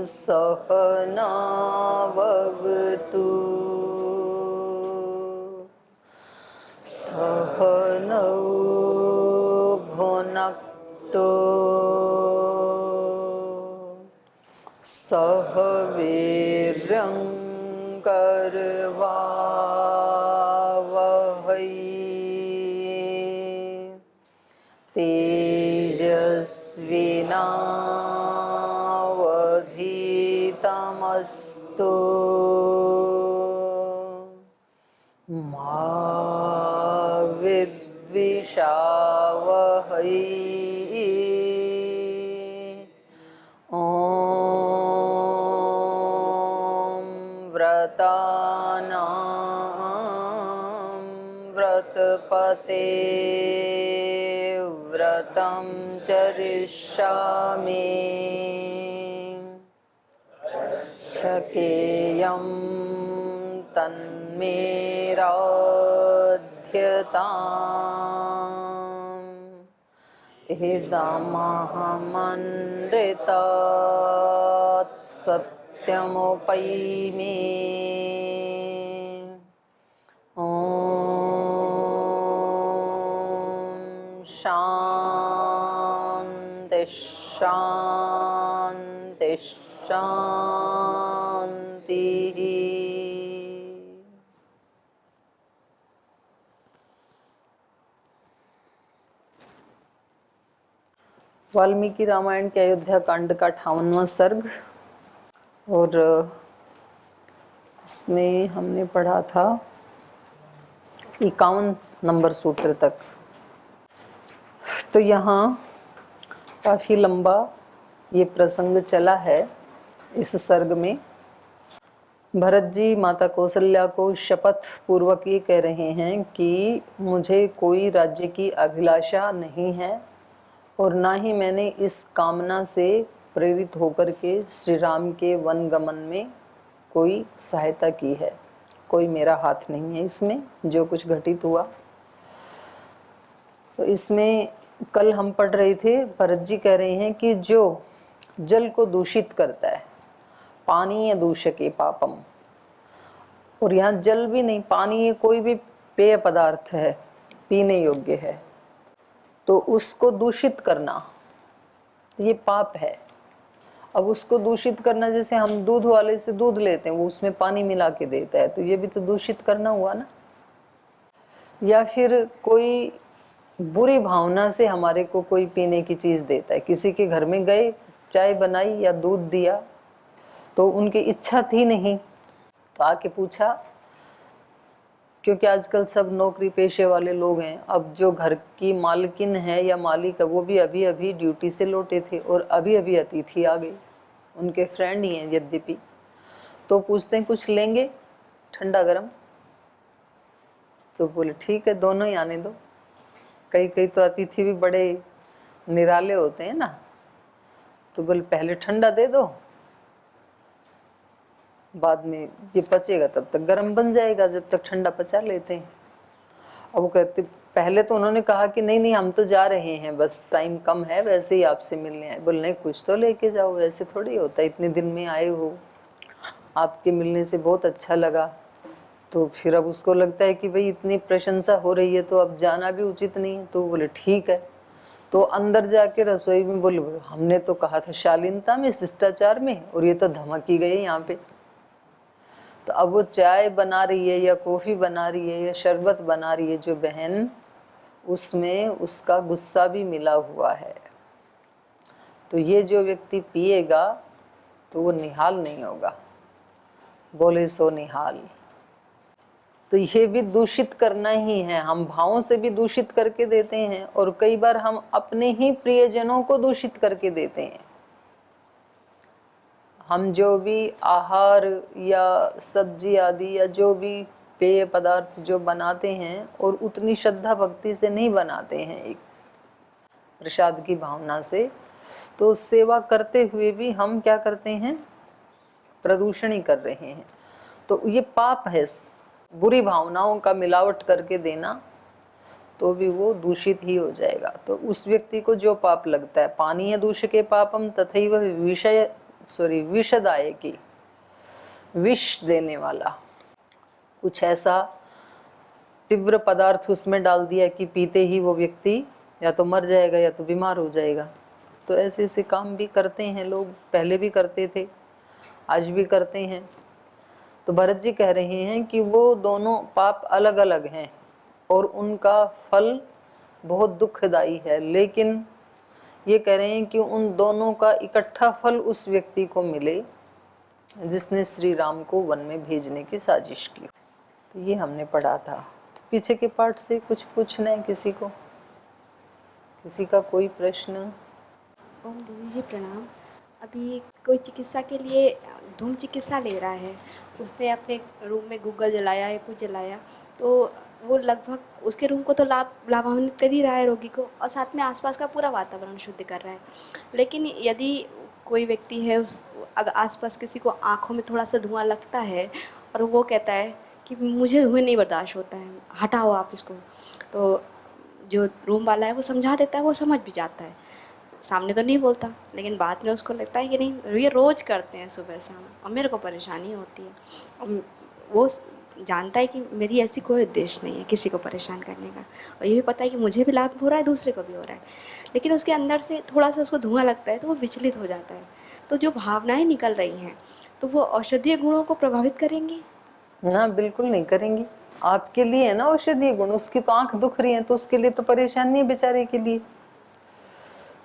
सहनाववतु सहनौ भुनक्तु सह वीर्यं करवावहै तेजस्विनावधीतमस्तु मा विद्विषावहै व्रतानां व्रतपते व्रतं चरिष्यामि छकेयं तन्मेराध्यताम् इदमहमनृतात् सत्यमुपैमि ॐ शान्ति शान्ति शान्तिः। वाल्मीकि रामायण के अयोध्या कांड का 58वां सर्ग, और इसमें हमने पढ़ा था 51 नंबर सूत्र तक। तो यहाँ काफ़ी लंबा ये प्रसंग चला है। इस सर्ग में भरत जी माता कौशल्या को शपथ पूर्वक ये कह रहे हैं कि मुझे कोई राज्य की अभिलाषा नहीं है और ना ही मैंने इस कामना से प्रेरित होकर के श्री राम के वन गमन में कोई सहायता की है। कोई मेरा हाथ नहीं है इसमें, जो कुछ घटित हुआ। तो इसमें कल हम पढ़ रहे थे, भरत जी कह रहे हैं कि जो जल को दूषित करता है, पानी या दूषके पापम, और यहाँ जल भी नहीं, पानी ये कोई भी पेय पदार्थ है, पीने योग्य है, तो उसको दूषित करना ये पाप है। अब उसको दूषित करना, जैसे हम दूध वाले से दूध लेते हैं, वो उसमें पानी मिला के देता है, तो ये भी तो दूषित करना हुआ ना। या फिर कोई बुरी भावना से हमारे को कोई पीने की चीज़ देता है, किसी के घर में गए, चाय बनाई या दूध दिया, तो उनकी इच्छा थी नहीं, तो आके पूछा, क्योंकि आजकल सब नौकरी पेशे वाले लोग हैं। अब जो घर की मालकिन है या मालिक है, वो भी अभी अभी ड्यूटी से लौटे थे और अभी अभी अतिथि आ गई, उनके फ्रेंड ही हैं यद्यपि, तो पूछते हैं कुछ लेंगे ठंडा गरम, तो बोले ठीक है दोनों ही आने दो। कई कई तो अतिथि भी बड़े निराले होते हैं ना, तो बोले पहले ठंडा दे दो, बाद में ये पचेगा तब तक गर्म बन जाएगा, जब तक ठंडा पचा लेते हैं। अब वो कहते, पहले तो उन्होंने कहा कि नहीं नहीं हम तो जा रहे हैं, बस टाइम कम है, वैसे ही आपसे मिलने आए। बोले नहीं कुछ तो लेके जाओ, ऐसे थोड़ी होता है, इतने दिन में आए हो, आपके मिलने से बहुत अच्छा लगा। तो फिर अब उसको लगता है कि भाई इतनी प्रशंसा हो रही है तो अब जाना भी उचित नहीं है। तो बोले ठीक है। तो अंदर जाके रसोई में बोले हमने तो कहा था शालीनता में, शिष्टाचार में, और ये तो धमकी गई यहाँ पे। तो अब वो चाय बना रही है या कॉफ़ी बना रही है या शरबत बना रही है जो बहन, उसमें उसका गुस्सा भी मिला हुआ है। तो ये जो व्यक्ति पिएगा तो वो निहाल नहीं होगा, बोले सो निहाल। तो ये भी दूषित करना ही है, हम भावों से भी दूषित करके देते हैं, और कई बार हम अपने ही प्रियजनों को दूषित करके देते हैं। हम जो भी आहार या सब्जी आदि या जो भी पेय पदार्थ जो बनाते हैं, और उतनी श्रद्धा भक्ति से नहीं बनाते हैं, एक प्रसाद की भावना से, तो सेवा करते हुए भी हम क्या करते हैं, प्रदूषण ही कर रहे हैं। तो ये पाप है, बुरी भावनाओं का मिलावट करके देना, तो भी वो दूषित ही हो जाएगा। तो उस व्यक्ति को जो पाप लगता है, पानी है दूषके पापम तथैव विषय सॉरी विषदायकी, विष देने वाला कुछ ऐसा तीव्र पदार्थ उसमें डाल दिया कि पीते ही वो व्यक्ति या तो मर जाएगा या तो बीमार हो जाएगा। तो ऐसे ऐसे काम भी करते हैं लोग, पहले भी करते थे, आज भी करते हैं। तो भरत जी कह रहे हैं कि वो दोनों पाप अलग अलग हैं और उनका फल बहुत दुखदाई है, लेकिन ये कह रहे हैं कि उन दोनों का इकट्ठा फल उस व्यक्ति को मिले जिसने श्री राम को वन में भेजने की साजिश की। तो ये हमने पढ़ा था। तो पीछे के पार्ट से कुछ पूछना है किसी को, किसी का कोई प्रश्न? ओम दीदी जी प्रणाम। अभी कोई चिकित्सा के लिए धूम चिकित्सा ले रहा है, उसने अपने रूम में गूगल जलाया या कुछ जलाया, तो वो लगभग उसके रूम को तो लाभान्वित कर ही रहा है रोगी को, और साथ में आसपास का पूरा वातावरण शुद्ध कर रहा है। लेकिन यदि कोई व्यक्ति है उस अगर आसपास किसी को आँखों में थोड़ा सा धुआं लगता है और वो कहता है कि मुझे धुएं नहीं बर्दाश्त होता है, हटाओ आप इसको, तो जो रूम वाला है वो समझा देता है, वो समझ भी जाता है, सामने तो नहीं बोलता, लेकिन बाद में उसको लगता है कि नहीं ये रोज़ करते हैं सुबह शाम और मेरे को परेशानी होती है। और वो जानता है कि मेरी ऐसी कोई उद्देश्य नहीं है किसी को परेशान करने का, और ये भी पता है कि मुझे भी लाभ हो रहा है, दूसरे को भी हो रहा है, लेकिन उसके अंदर से थोड़ा सा उसको धुआं लगता है तो वो विचलित हो जाता है। तो जो भावनाएं निकल रही हैं तो वो औषधीय गुणों को प्रभावित करेंगी? ना, बिल्कुल नहीं करेंगी। आपके लिए है ना औषधीय गुण, उसकी तो आंख दुख रही है तो उसके लिए तो परेशानी है बेचारे के लिए।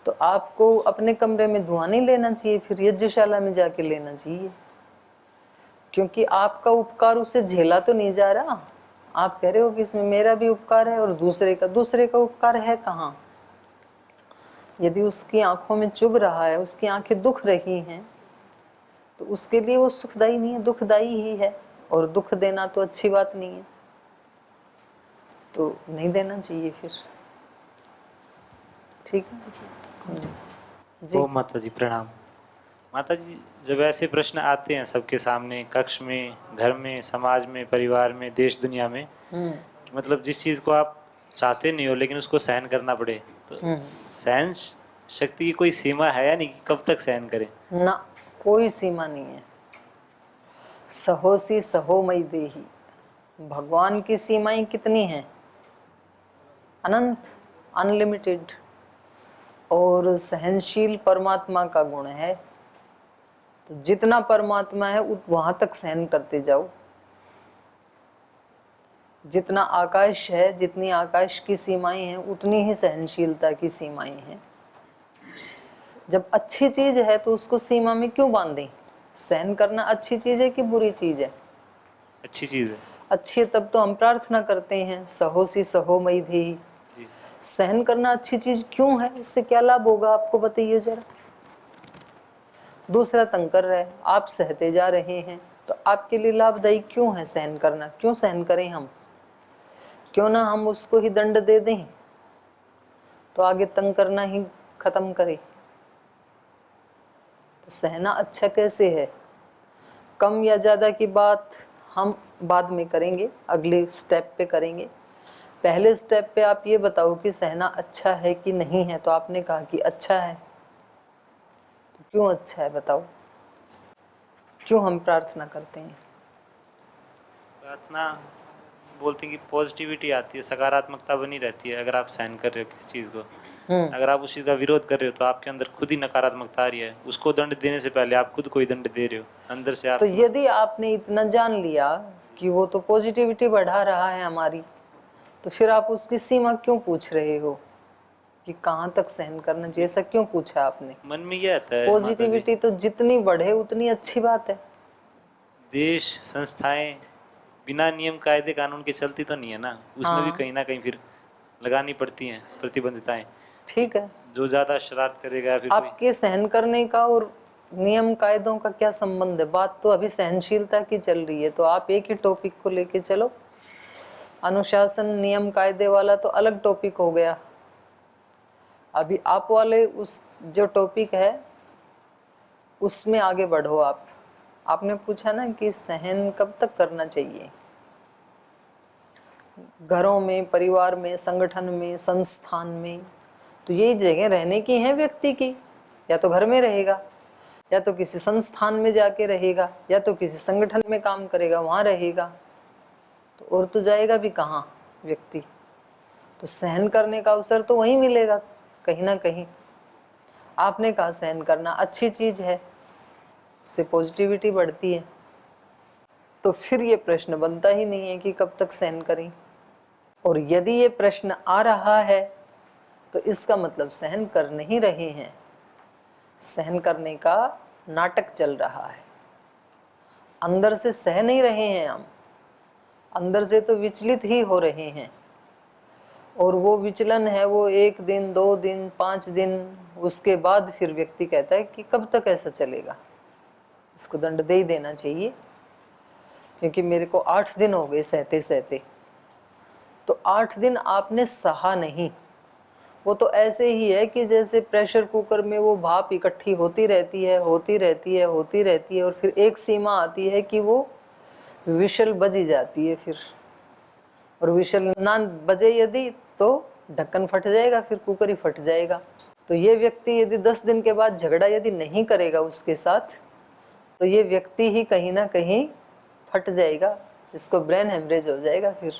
तो आपको अपने कमरे में धुआं नहीं लेना चाहिए, फिर यज्ञशाला में जाके लेना चाहिए, क्योंकि आपका उपकार उससे झेला तो नहीं जा रहा। आप कह रहे हो कि इसमें मेरा भी उपकार है और दूसरे का उपकार है कहाँ? यदि उसकी आंखों में चुभ रहा है, उसकी आंखें दुख रही हैं, तो उसके लिए वो सुखदाई नहीं है, दुखदाई ही है, और दुख देना तो अच्छी बात नहीं है, तो नहीं देना चाहिए फिर। ठीक है जी। ओ माता जी प्रणाम। माता जी, जब ऐसे प्रश्न आते हैं सबके सामने, कक्ष में, घर में, समाज में, परिवार में, देश दुनिया में, कि मतलब जिस चीज़ को आप चाहते नहीं हो लेकिन उसको सहन करना पड़े, तो सहन शक्ति की कोई सीमा है या नहीं कि कब तक सहन करें? ना, कोई सीमा नहीं है। सहोसी सहो मई देही, भगवान की सीमाएं कितनी हैं? अनंत, अनलिमिटेड। और सहनशील परमात्मा का गुण है, तो जितना परमात्मा है वहां तक सहन करते जाओ। जितना आकाश है, जितनी आकाश की सीमाएं हैं उतनी ही सहनशीलता की सीमाएं हैं। जब अच्छी चीज है तो उसको सीमा में क्यों बांधें? सहन करना अच्छी चीज है कि बुरी चीज है? अच्छी चीज़ है। अच्छी है, तब तो हम प्रार्थना करते हैं सहोसी सहो मई देही। सहन करना अच्छी चीज क्यों है? उससे क्या लाभ होगा आपको बताइए जरा। दूसरा तंग कर रहा है, आप सहते जा रहे हैं, तो आपके लिए लाभदायी क्यों है सहन करना? क्यों सहन करें हम? क्यों ना हम उसको ही दंड दे दें, तो आगे तंग करना ही खत्म करें। तो सहना अच्छा कैसे है? कम या ज्यादा की बात हम बाद में करेंगे, अगले स्टेप पे करेंगे। पहले स्टेप पे आप ये बताओ कि सहना अच्छा है कि नहीं है। तो आपने कहा कि अच्छा है, तो क्यों अच्छा है बताओ? क्यों हम प्रार्थना करते हैं? प्रार्थना बोलते हैं कि पॉजिटिविटी आती है, सकारात्मकता बनी रहती है। अगर आप सहन कर रहे हो किस चीज़ को, अगर आप उस चीज़ का विरोध कर रहे हो तो आपके अंदर खुद ही नकारात्मकता आ रही है। उसको दंड देने से पहले आप खुद को ही दंड दे रहे हो अंदर से आप। तो यदि आपने इतना जान लिया कि वो तो पॉजिटिविटी बढ़ा रहा है हमारी, तो फिर आप उसकी सीमा क्यों पूछ रहे हो कि कहाँ तक सहन करना चाहिए? ऐसा क्यों पूछा आपने? मन में ये आता है पॉजिटिविटी तो जितनी बढ़े उतनी अच्छी बात है। देश संस्थाएं बिना नियम कायदे कानून के चलती तो नहीं है ना, उसमें भी कहीं ना कहीं फिर लगानी पड़ती हैं प्रतिबंधिताएं। ठीक है, जो ज्यादा शरारत करेगा फिर आपके सहन करने का और नियम कायदों का क्या संबंध है? बात तो अभी सहनशीलता की चल रही है, तो आप एक ही टॉपिक को लेके चलो। अनुशासन नियम कायदे वाला तो अलग टॉपिक हो गया। अभी आप वाले उस जो टॉपिक है उसमें आगे बढ़ो आप। आपने पूछा ना कि सहन कब तक करना चाहिए? घरों में, परिवार में, संगठन में, संस्थान में, तो यही जगह रहने की है व्यक्ति की। या तो घर में रहेगा, या तो किसी संस्थान में जाके रहेगा, या तो किसी संगठन में काम करेगा, वहां रहेगा, तो और तो जाएगा भी कहाँ व्यक्ति। तो सहन करने का अवसर तो वहीं मिलेगा कहीं ना कहीं। आपने कहा सहन करना अच्छी चीज है, उससे पॉजिटिविटी बढ़ती है, तो फिर ये प्रश्न बनता ही नहीं है कि कब तक सहन करें। और यदि ये प्रश्न आ रहा है तो इसका मतलब सहन कर नहीं रहे हैं, सहन करने का नाटक चल रहा है। अंदर से सह नहीं रहे हैं हम, अंदर से तो विचलित ही हो रहे हैं। और वो विचलन है वो 1 दिन 2 दिन 5 दिन, उसके बाद फिर व्यक्ति कहता है कि कब तक ऐसा चलेगा, इसको दंड दे ही देना चाहिए, क्योंकि मेरे को 8 दिन हो गए सहते सहते। तो 8 दिन आपने सहा नहीं, वो तो ऐसे ही है कि जैसे प्रेशर कुकर में वो भाप इकट्ठी होती रहती है, होती रहती है, होती रहती है, और फिर एक सीमा आती है कि वो विशल बज ही जाती है फिर। और विशल ना बजे यदि तो ढक्कन फट जाएगा, फिर कुकर ही फट जाएगा। तो ये व्यक्ति यदि 10 दिन के बाद झगड़ा यदि नहीं करेगा उसके साथ, तो ये व्यक्ति ही कहीं ना कहीं फट जाएगा, इसको ब्रेन हेमरेज हो जाएगा फिर,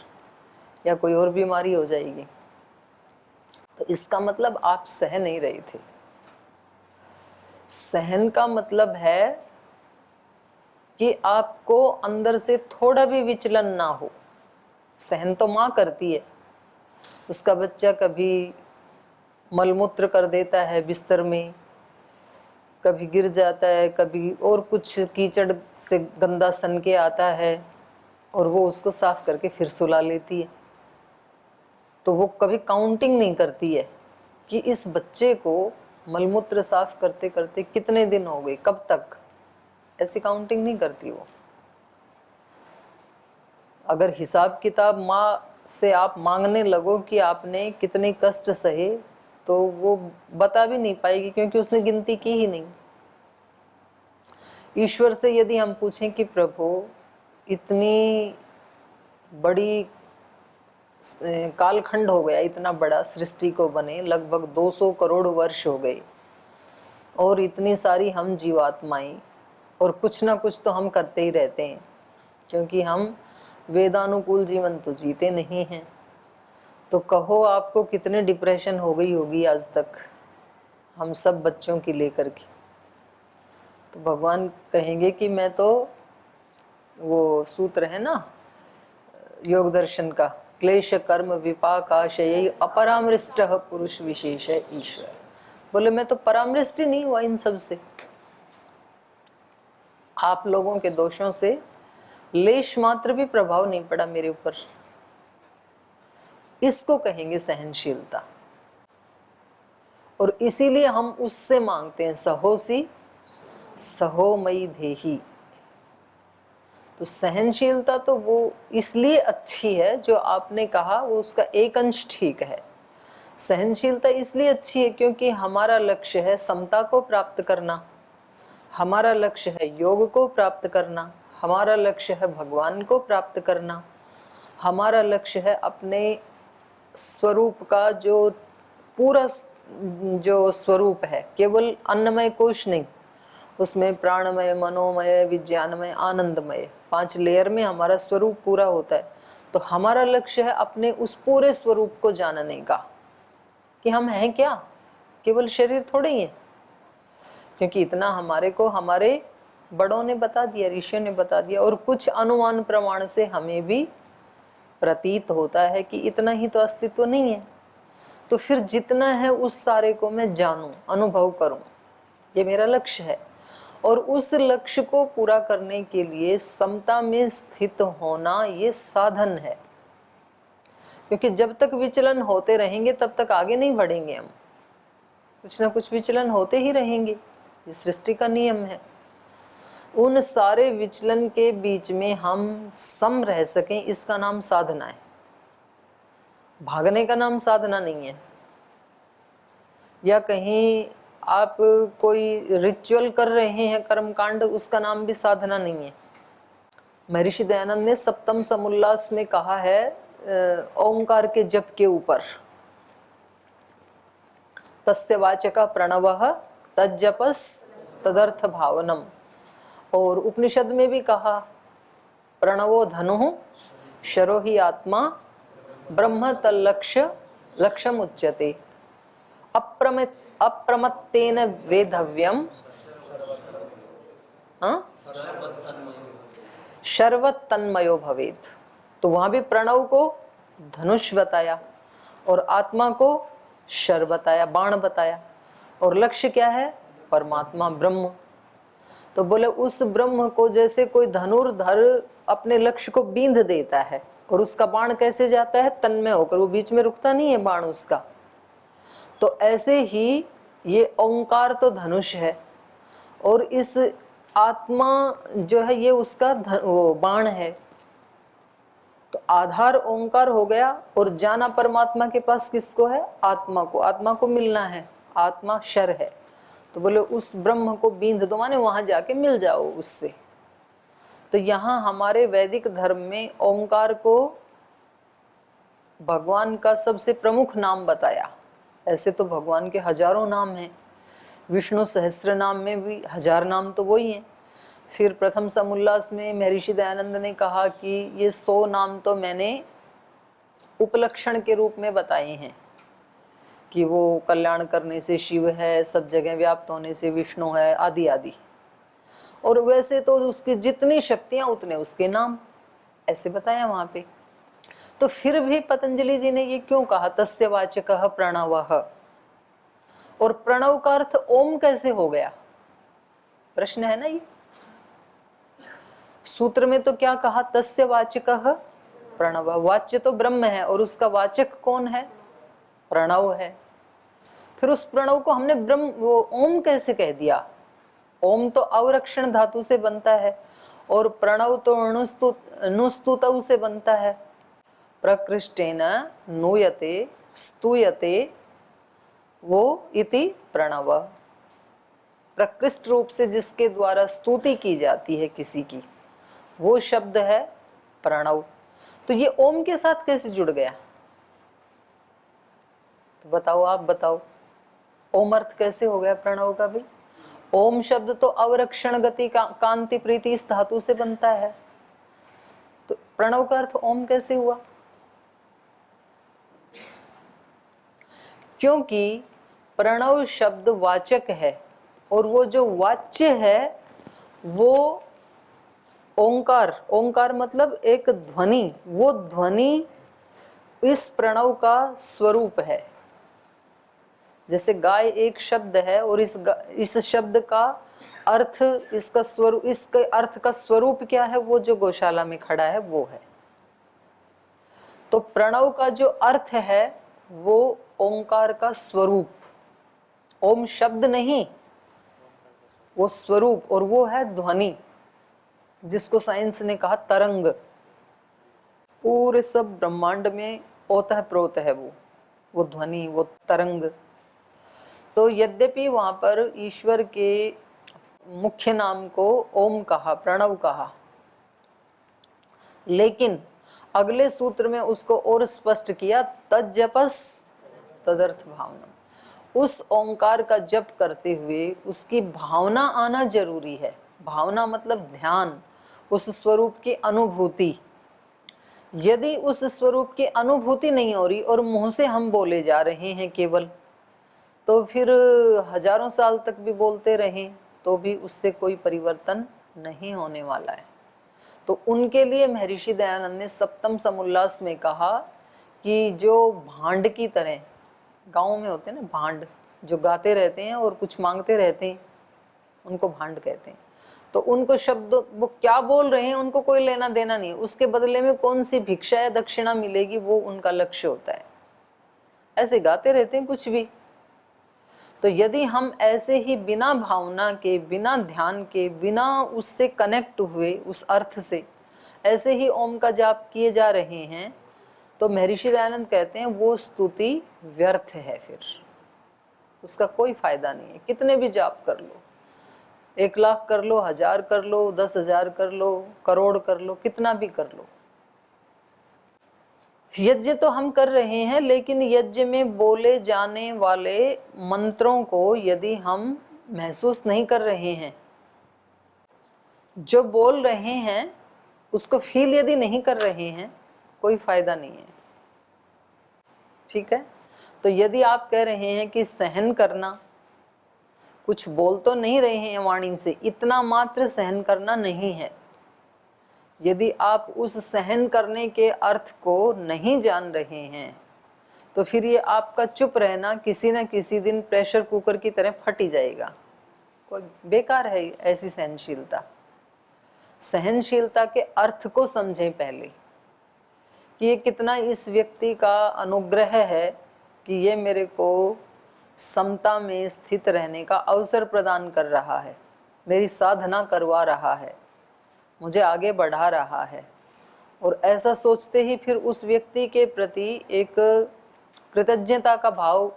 या कोई और बीमारी हो जाएगी। तो इसका मतलब आप सह नहीं रहे थे। सहन का मतलब है कि आपको अंदर से थोड़ा भी विचलन ना हो। सहन तो माँ करती है, उसका बच्चा कभी मलमूत्र कर देता है बिस्तर में, कभी गिर जाता है, कभी और कुछ कीचड़ से गंदा सन के आता है, और वो उसको साफ करके फिर सुला लेती है। तो वो कभी काउंटिंग नहीं करती है कि इस बच्चे को मलमूत्र साफ करते करते कितने दिन हो गए, कब तक, ऐसी काउंटिंग नहीं करती वो। अगर हिसाब किताब माँ से आप मांगने लगो कि आपने कितने कष्ट सहे, तो वो बता भी नहीं पाएगी, क्योंकि उसने गिनती की ही नहीं। ईश्वर से यदि हम पूछें कि प्रभु इतनी बड़ी कालखंड हो गया, इतना बड़ा सृष्टि को बने लगभग 200 करोड़ वर्ष हो गए, और इतनी सारी हम जीवात्माएं, और कुछ ना कुछ तो हम करते ही रहते हैं, क्योंकि हम वेदानुकूल जीवन तो जीते नहीं हैं। तो कहो आपको कितने डिप्रेशन हो गई होगी आज तक हम सब बच्चों की लेकर के। तो भगवान कहेंगे कि मैं तो, वो सूत्र है ना योग दर्शन का, क्लेश कर्म विपाकाशय अपरामृष्ट पुरुष विशेष है ईश्वर। बोले मैं तो परामृष्ट ही नहीं हुआ इन सब से, आप लोगों के दोषों से लेश मात्र भी प्रभाव नहीं पड़ा मेरे ऊपर। इसको कहेंगे सहनशीलता। और इसीलिए हम उससे मांगते हैं सहोसी सहो मई धेही। तो सहनशीलता तो वो इसलिए अच्छी है, जो आपने कहा वो उसका एक अंश ठीक है। सहनशीलता इसलिए अच्छी है क्योंकि हमारा लक्ष्य है समता को प्राप्त करना, हमारा लक्ष्य है योग को प्राप्त करना, हमारा लक्ष्य है भगवान को प्राप्त करना, हमारा लक्ष्य है अपने स्वरूप का जो पूरा जो स्वरूप है, केवल अन्नमय कोश नहीं, उसमें प्राणमय, मनोमय, विज्ञानमय, आनंदमय, 5 लेयर में हमारा स्वरूप पूरा होता है। तो हमारा लक्ष्य है अपने उस पूरे स्वरूप को जानने का, कि हम हैं क्या, केवल शरीर थोड़े ही है। क्योंकि इतना हमारे को हमारे बड़ों ने बता दिया, ऋषियों ने बता दिया, और कुछ अनुमान प्रमाण से हमें भी प्रतीत होता है कि इतना ही तो अस्तित्व नहीं है। तो फिर जितना है उस सारे को मैं जानूं, अनुभव करूं, ये मेरा लक्ष्य है। और उस लक्ष्य को पूरा करने के लिए समता में स्थित होना ये साधन है। क्योंकि जब तक विचलन होते रहेंगे तब तक आगे नहीं बढ़ेंगे हम, कुछ ना कुछ विचलन होते ही रहेंगे, ये सृष्टि का नियम है। उन सारे विचलन के बीच में हम सम रह सकें, इसका नाम साधना है, भागने का नाम साधना नहीं है। या कहीं आप कोई रिचुअल कर रहे हैं कर्मकांड, उसका नाम भी साधना नहीं है। महर्षि दयानंद ने सप्तम समुल्लास में कहा है ओंकार के जप के ऊपर, तस्य वाचक प्रणवः तज्जपस तदर्थ भावनम। और उपनिषद में भी कहा प्रणवो धनुः शरो ही आत्मा ब्रह्म तल्लक्ष्य लक्ष्यम उच्यते अप्रमत्तेन वेधव्यम शर्वत तन्मयो भवेत्। तो वहां भी प्रणव को धनुष बताया और आत्मा को शर बताया, बाण बताया, और लक्ष्य क्या है? परमात्मा ब्रह्म। तो बोले उस ब्रह्म को जैसे कोई धनुर्धर अपने लक्ष्य को बींध देता है और उसका बाण कैसे जाता है? तन्मय होकर, वो बीच में रुकता नहीं है बाण उसका। तो ऐसे ही ये ओंकार तो धनुष है और इस आत्मा जो है ये उसका वो बाण है। तो आधार ओंकार हो गया और जाना परमात्मा के पास किसको है? आत्मा को। आत्मा को मिलना है, आत्मा शर है। तो बोले उस ब्रह्म को बींध दो, माने वहां जाके मिल जाओ उससे। तो यहाँ हमारे वैदिक धर्म में ओंकार को भगवान का सबसे प्रमुख नाम बताया। ऐसे तो भगवान के हजारों नाम हैं, विष्णु सहस्त्र नाम में भी 1000 नाम तो वही हैं। फिर प्रथम समुल्लास में महर्षि दयानंद ने कहा कि ये 100 नाम तो मैंने उपलक्षण के रूप में बताए हैं कि वो कल्याण करने से शिव है, सब जगह व्याप्त होने से विष्णु है, आदि आदि। और वैसे तो उसकी जितनी शक्तियां उतने उसके नाम, ऐसे बताया वहां पे। तो फिर भी पतंजलि जी ने ये क्यों कहा तस्य वाचकः प्रणवः? और प्रणव का अर्थ ओम कैसे हो गया? प्रश्न है ना ये। सूत्र में तो क्या कहा? तस्य वाचकः प्रणव। वाच्य तो ब्रह्म है और उसका वाचक कौन है? प्रणव है। फिर उस प्रणव को हमने ब्रह्म वो ओम कैसे कह दिया? ओम तो अवरक्षण धातु से बनता है और प्रणव तो नुस्तुतौ से बनता है। प्रकृष्टेन नूयते स्तूयते वो इति प्रणव। प्रकृष्ट रूप से जिसके द्वारा स्तुति की जाती है किसी की, वो शब्द है प्रणव। तो ये ओम के साथ कैसे जुड़ गया? तो बताओ, आप बताओ, ओम अर्थ कैसे हो गया प्रणव का भी? ओम शब्द तो अवरक्षण गति कांति प्रीति इस धातु से बनता है, तो प्रणव का अर्थ ओम कैसे हुआ? क्योंकि प्रणव शब्द वाचक है और वो जो वाच्य है वो ओंकार, ओंकार मतलब एक ध्वनि, वो ध्वनि इस प्रणव का स्वरूप है। जैसे गाय एक शब्द है और इस शब्द का अर्थ, इसका स्वरूप, इसके अर्थ का स्वरूप क्या है? वो जो गौशाला में खड़ा है वो है। तो प्रणव का जो अर्थ है वो ओंकार का स्वरूप, ओम शब्द नहीं, वो स्वरूप, और वो है ध्वनि, जिसको साइंस ने कहा तरंग। पूरे सब ब्रह्मांड में ओतः प्रोत है वो ध्वनि, वो तरंग। तो यद्यपि वहां पर ईश्वर के मुख्य नाम को ओम कहा, प्रणव कहा, लेकिन अगले सूत्र में उसको और स्पष्ट किया, तज्जपस तदर्थ भावनम। उस ओंकार का जप करते हुए उसकी भावना आना जरूरी है। भावना मतलब ध्यान, उस स्वरूप की अनुभूति। यदि उस स्वरूप की अनुभूति नहीं हो रही और मुंह से हम बोले जा रहे हैं केवल, तो फिर हजारों साल तक भी बोलते रहें तो भी उससे कोई परिवर्तन नहीं होने वाला है। तो उनके लिए महर्षि दयानंद ने सप्तम समुल्लास में कहा कि जो भांड की तरह, गाँव में होते हैं ना भांड, जो गाते रहते हैं और कुछ मांगते रहते हैं, उनको भांड कहते हैं। तो उनको शब्द, वो क्या बोल रहे हैं उनको कोई लेना देना नहीं, उसके बदले में कौन सी भिक्षा या दक्षिणा मिलेगी वो उनका लक्ष्य होता है। ऐसे गाते रहते हैं कुछ भी। तो यदि हम ऐसे ही बिना भावना के, बिना ध्यान के, बिना उससे कनेक्ट हुए उस अर्थ से ऐसे ही ओम का जाप किए जा रहे हैं, तो महर्षि दयानंद कहते हैं वो स्तुति व्यर्थ है, फिर उसका कोई फायदा नहीं है। कितने भी जाप कर लो, 1 लाख कर लो, 1000 कर लो, 10,000 कर लो, करोड़ कर लो, कितना भी कर लो। यज्ञ तो हम कर रहे हैं, लेकिन यज्ञ में बोले जाने वाले मंत्रों को यदि हम महसूस नहीं कर रहे हैं, जो बोल रहे हैं उसको फील यदि नहीं कर रहे हैं, कोई फायदा नहीं है। ठीक है, तो यदि आप कह रहे हैं कि सहन करना, कुछ बोल तो नहीं रहे हैं वाणी से, इतना मात्र सहन करना नहीं है। यदि आप उस सहन करने के अर्थ को नहीं जान रहे हैं तो फिर ये आपका चुप रहना किसी न किसी दिन प्रेशर कुकर की तरह फट ही जाएगा। कोई बेकार है ऐसी सहनशीलता। सहनशीलता के अर्थ को समझें पहले कि ये कितना इस व्यक्ति का अनुग्रह है कि ये मेरे को समता में स्थित रहने का अवसर प्रदान कर रहा है, मेरी साधना करवा रहा है, मुझे आगे बढ़ा रहा है। और ऐसा सोचते ही फिर उस व्यक्ति के प्रति एक कृतज्ञता का भाव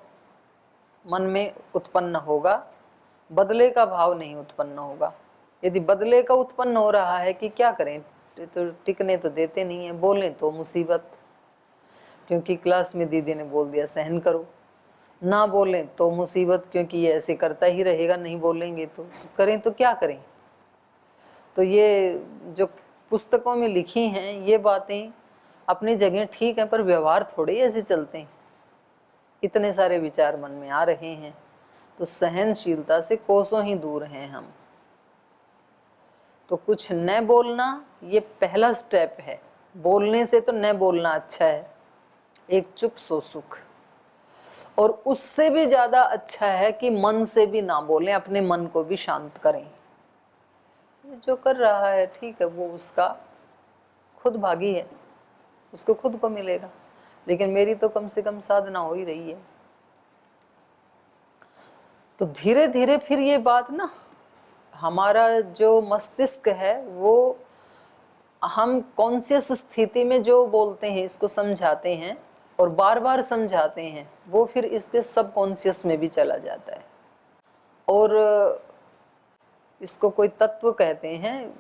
मन में उत्पन्न होगा, बदले का भाव नहीं उत्पन्न होगा। यदि बदले का उत्पन्न हो रहा है कि क्या करें, तो टिकने तो देते नहीं है, बोलें तो मुसीबत, क्योंकि क्लास में दीदी ने बोल दिया सहन करो, ना बोलें तो मुसीबत, क्योंकि ये ऐसे करता ही रहेगा, नहीं बोलेंगे तो करें तो क्या करें। तो ये जो पुस्तकों में लिखी हैं ये बातें अपनी जगह ठीक हैं, पर व्यवहार थोड़े ही ऐसे चलते हैं। इतने सारे विचार मन में आ रहे हैं, तो सहनशीलता से कोसों ही दूर हैं हम। तो कुछ न बोलना ये पहला स्टेप है। बोलने से तो न बोलना अच्छा है, एक चुप सो सुख। और उससे भी ज्यादा अच्छा है कि मन से भी ना बोलें, अपने मन को भी शांत करें। जो कर रहा है ठीक है, वो उसका खुद भागी है, उसको खुद को मिलेगा, लेकिन मेरी तो कम से कम साधना हो ही रही है। तो धीरे धीरे फिर ये बात ना, हमारा जो मस्तिष्क है वो हम कॉन्शियस स्थिति में जो बोलते हैं इसको समझाते हैं और बार बार समझाते हैं, वो फिर इसके सब कॉन्शियस में भी चला जाता है। और इसको कोई तत्व कहते हैं,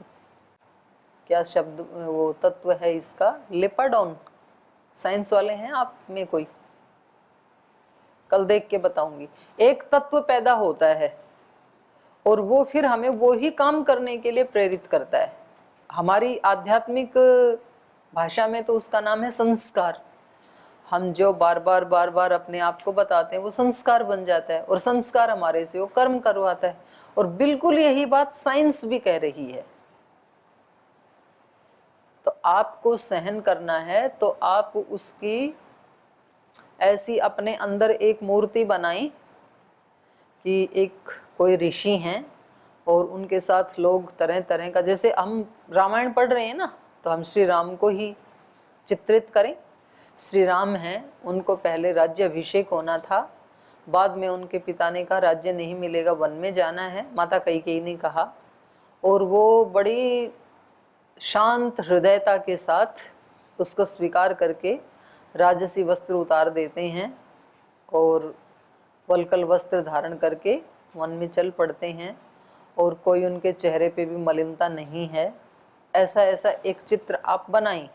क्या शब्द वो तत्व है इसका, लेपाडॉन, साइंस वाले हैं आप में कोई, कल देख के बताऊंगी। एक तत्व पैदा होता है और वो फिर हमें वो ही काम करने के लिए प्रेरित करता है। हमारी आध्यात्मिक भाषा में तो उसका नाम है संस्कार। हम जो बार बार अपने आप को बताते हैं वो संस्कार बन जाता है, और संस्कार हमारे से वो कर्म करवाता है। और बिल्कुल यही बात साइंस भी कह रही है। तो आपको सहन करना है तो आप उसकी ऐसी अपने अंदर एक मूर्ति बनाई कि एक कोई ऋषि हैं और उनके साथ लोग तरह तरह का, जैसे हम रामायण पढ़ रहे हैं ना, तो हम श्री राम को ही चित्रित करें। श्री राम हैं, उनको पहले राज्य अभिषेक होना था, बाद में उनके पिता ने कहा राज्य नहीं मिलेगा, वन में जाना है, माता कैकेयी ने कहा, और वो बड़ी शांत हृदयता के साथ उसको स्वीकार करके राजसी वस्त्र उतार देते हैं और वल्कल वस्त्र धारण करके वन में चल पड़ते हैं, और कोई उनके चेहरे पे भी मलिनता नहीं है। ऐसा ऐसा एक चित्र आप बनाएं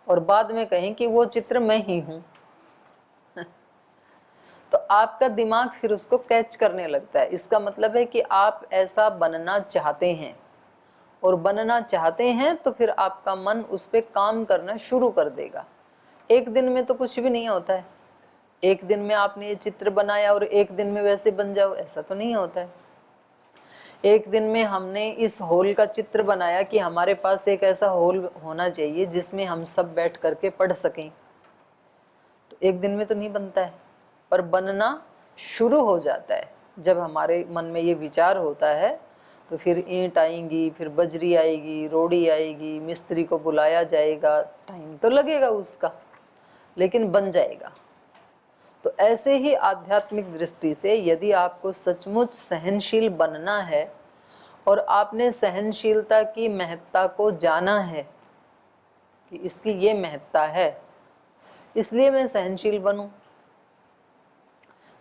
और बाद में कहें कि वो चित्र मैं ही हूँ। तो आपका दिमाग फिर उसको कैच करने लगता है। इसका मतलब है कि आप ऐसा बनना चाहते हैं, और बनना चाहते हैं तो फिर आपका मन उस पर काम करना शुरू कर देगा। एक दिन में तो कुछ भी नहीं होता है, एक दिन में आपने ये चित्र बनाया और एक दिन में वैसे बन जाओ, ऐसा तो नहीं होता है। एक दिन में हमने इस हॉल का चित्र बनाया कि हमारे पास एक ऐसा हॉल होना चाहिए जिसमें हम सब बैठ करके पढ़ सकें, तो एक दिन में तो नहीं बनता है, पर बनना शुरू हो जाता है। जब हमारे मन में ये विचार होता है तो फिर ईंट आएंगी, फिर बजरी आएगी, रोड़ी आएगी, मिस्त्री को बुलाया जाएगा, टाइम तो लगेगा उसका, लेकिन बन जाएगा। तो ऐसे ही आध्यात्मिक दृष्टि से यदि आपको सचमुच सहनशील बनना है और आपने सहनशीलता की महत्ता को जाना है कि इसकी ये महत्ता है, इसलिए मैं सहनशील बनूं,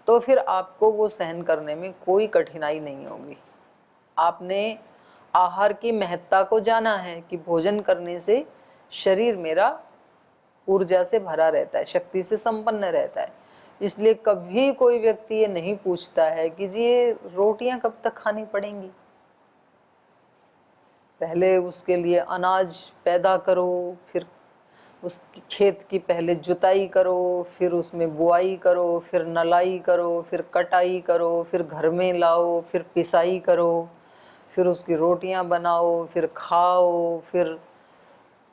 तो फिर आपको वो सहन करने में कोई कठिनाई नहीं होगी। आपने आहार की महत्ता को जाना है कि भोजन करने से शरीर मेरा ऊर्जा से भरा रहता है, शक्ति से संपन्न रहता है। इसलिए कभी कोई व्यक्ति ये नहीं पूछता है कि जी ये रोटियां कब तक खानी पड़ेंगी। पहले उसके लिए अनाज पैदा करो, फिर उस खेत की पहले जुताई करो, फिर उसमें बुआई करो, फिर नलाई करो, फिर कटाई करो, फिर घर में लाओ, फिर पिसाई करो, फिर उसकी रोटियां बनाओ, फिर खाओ, फिर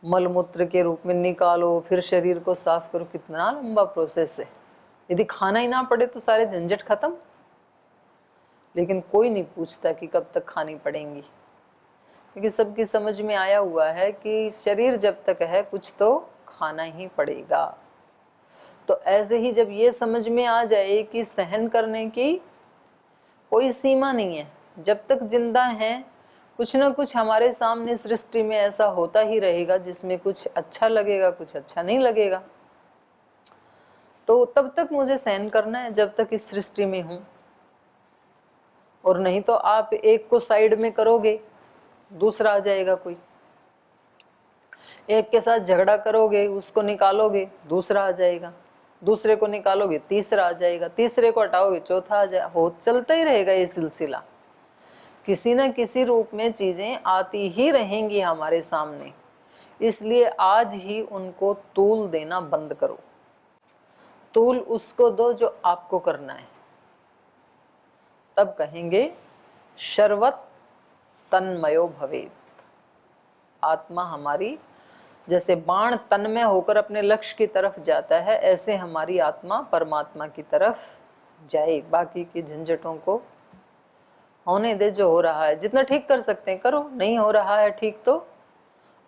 मलमूत्र के रूप में निकालो, फिर शरीर को साफ करो। कितना लंबा प्रोसेस है। यदि खाना ही ना पड़े तो सारे झंझट खत्म। लेकिन कोई नहीं पूछता कि कब तक खानी पड़ेंगी, क्योंकि सबकी समझ में आया हुआ है कि शरीर जब तक है कुछ तो खाना ही पड़ेगा। तो ऐसे ही जब ये समझ में आ जाए कि सहन करने की कोई सीमा नहीं है, जब तक जिंदा हैं कुछ ना कुछ हमारे सामने सृष्टि में ऐसा होता ही रहेगा जिसमें कुछ अच्छा लगेगा, कुछ अच्छा नहीं लगेगा। तो तब तक मुझे सहन करना है जब तक इस सृष्टि में हूं। और नहीं तो आप एक को साइड में करोगे, दूसरा आ जाएगा कोई। एक के साथ झगड़ा करोगे, उसको निकालोगे, दूसरा आ जाएगा। दूसरे को निकालोगे, तीसरा आ जाएगा। तीसरे को हटाओगे, चौथा आ जाएगा। हो चलता ही रहेगा ये सिलसिला। किसी न किसी रूप में चीजें आती ही रहेंगी हमारे सामने। इसलिए आज ही उनको तूल देना बंद करो। तूल उसको दो जो आपको करना है। तब कहेंगे शर्वत तन्मयो भवेत। आत्मा हमारी जैसे बाण तन्मय होकर अपने लक्ष्य की तरफ जाता है, ऐसे हमारी आत्मा परमात्मा की तरफ जाए। बाकी की झंझटों को होने दे, जो हो रहा है जितना ठीक कर सकते हैं करो। नहीं हो रहा है ठीक तो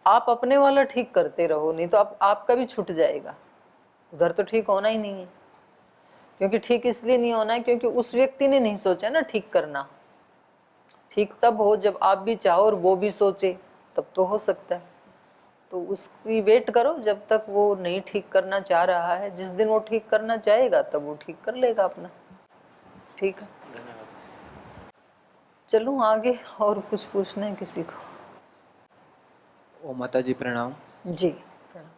आप अपने वाला ठीक करते रहो, नहीं तो आपका भी छूट जाएगा। उधर तो ठीक होना ही नहीं है। क्योंकि ठीक इसलिए नहीं होना है क्योंकि उस व्यक्ति ने नहीं सोचा ना ठीक करना। ठीक तब हो जब आप भी चाहो और वो भी सोचे, तब तो हो सकता है। तो उसकी वेट करो जब तक वो नहीं ठीक करना चाह रहा है। जिस दिन वो ठीक करना चाहेगा तब वो ठीक कर लेगा अपना। ठीक है, चलूं आगे। और कुछ पूछना है किसी को? ओ माता जी प्रणाम जी।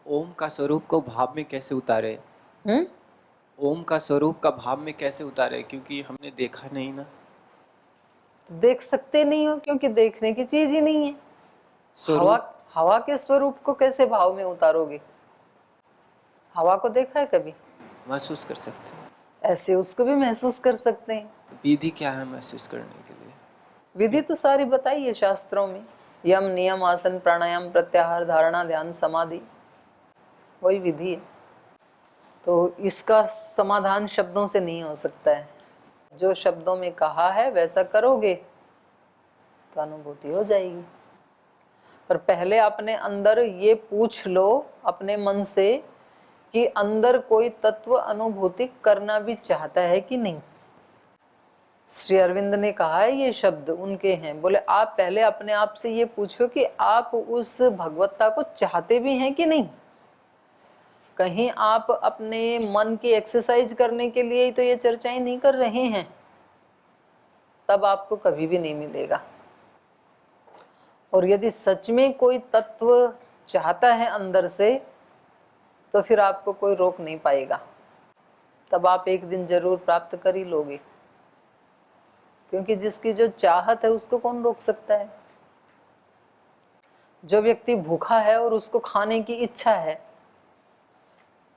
ओम का स्वरूप को भाव में कैसे उतारे? हम्म, ओम का स्वरूप का भाव में कैसे उतारे, क्योंकि हमने देखा नहीं ना। तो देख सकते नहीं हो क्योंकि देखने की चीज ही नहीं है। स्वरूप हवा के स्वरूप को कैसे भाव में उतारोगे? हवा को देखा है कभी? महसूस कर सकते हैं। ऐसे उसको भी महसूस कर सकते हैं। विधि क्या है महसूस करने के लिए? विधि तो सारी बताई है शास्त्रों में। यम, नियम, आसन, प्राणायाम, प्रत्याहार, धारणा, ध्यान, समाधि, वही विधि है। तो इसका समाधान शब्दों से नहीं हो सकता है। जो शब्दों में कहा है वैसा करोगे तो अनुभूति हो जाएगी। पर पहले अपने अंदर ये पूछ लो अपने मन से कि अंदर कोई तत्व अनुभूति करना भी चाहता है कि नहीं। श्री अरविंद ने कहा है, ये शब्द उनके हैं। बोले आप पहले अपने आप से ये पूछो कि आप उस भगवत्ता को चाहते भी हैं कि नहीं। कहीं आप अपने मन की एक्सरसाइज करने के लिए ही तो ये चर्चाएं नहीं कर रहे हैं, तब आपको कभी भी नहीं मिलेगा। और यदि सच में कोई तत्व चाहता है अंदर से, तो फिर आपको कोई रोक नहीं पाएगा। तब आप एक दिन जरूर प्राप्त कर ही लोगे। क्योंकि जिसकी जो चाहत है उसको कौन रोक सकता है। जो व्यक्ति भूखा है और उसको खाने की इच्छा है,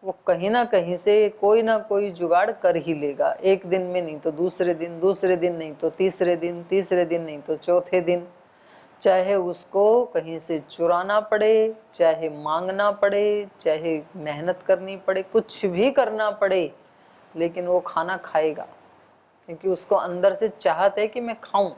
वो कहीं ना कहीं से कोई ना कोई जुगाड़ कर ही लेगा। एक दिन में नहीं तो दूसरे दिन, दूसरे दिन नहीं तो तीसरे दिन, तीसरे दिन नहीं तो चौथे दिन। चाहे उसको कहीं से चुराना पड़े, चाहे मांगना पड़े, चाहे मेहनत करनी पड़े, कुछ भी करना पड़े, लेकिन वो खाना खाएगा। क्योंकि उसको अंदर से चाहत है कि मैं खाऊं।